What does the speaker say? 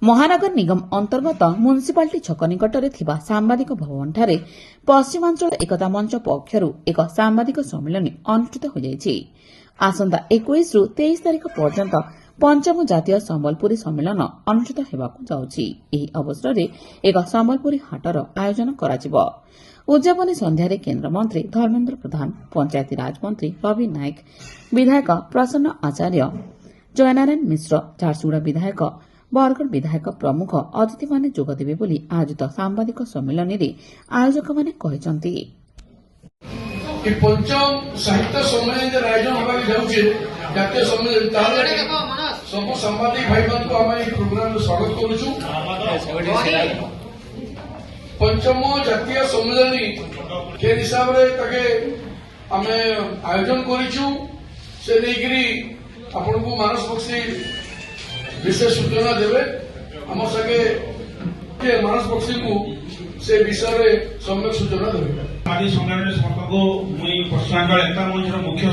महानगर निगम अंतर्गत म्युनिसिपालिटी छक निकटरे थिबा सांबादिक भवनठारे पश्चिमांचल एकता मंच पक्षरु एक सांबादिक सम्मेलन अनुष्ठित होଯାଇଛି। आसंता 21 रु 23 तारिख पर्यंत पंचम जातीय सम्बलपुरी सम्मेलन अनुष्ठित हेबाकु जाଉଛି। ଏହି ଅବସରରେ ଏକ ସମ୍ବଲପୁରୀ ହାଟର ଆୟୋଜନ କରାଯିବ। उद्यापनी संध्यारे केन्द्रमंत्री धर्मेन्द्र प्रधान, पंचायती राज मंत्री रवि नायक, विधायक प्रसन्न आचार्य, जयनारायण मिश्र, झारसुगुड़ा विधायक, बरगढ़ विधायक प्रमुख अतिथि माने जोगदेवे बोली आयोजित सांबादिक सम्मेलन रे आयोजक माने कहिसंती। पंचम साहित्य सम्मेलन जे आयोजन होगा जाउछे जातीय सम्मेलन ताले सब सांबादिक भाई मान को हम ए प्रोग्राम में स्वागत करूछु। पंचम जातीय सम्मेलन के हिसाब रे तके हमें आयोजन करिछु से नेगिरी आपन को मानस पक्षी विशेष सूचना देवे आम संगे मानस पक्षी को से विषय सम्यक सूचना देवे। आज संग्राम मुख्य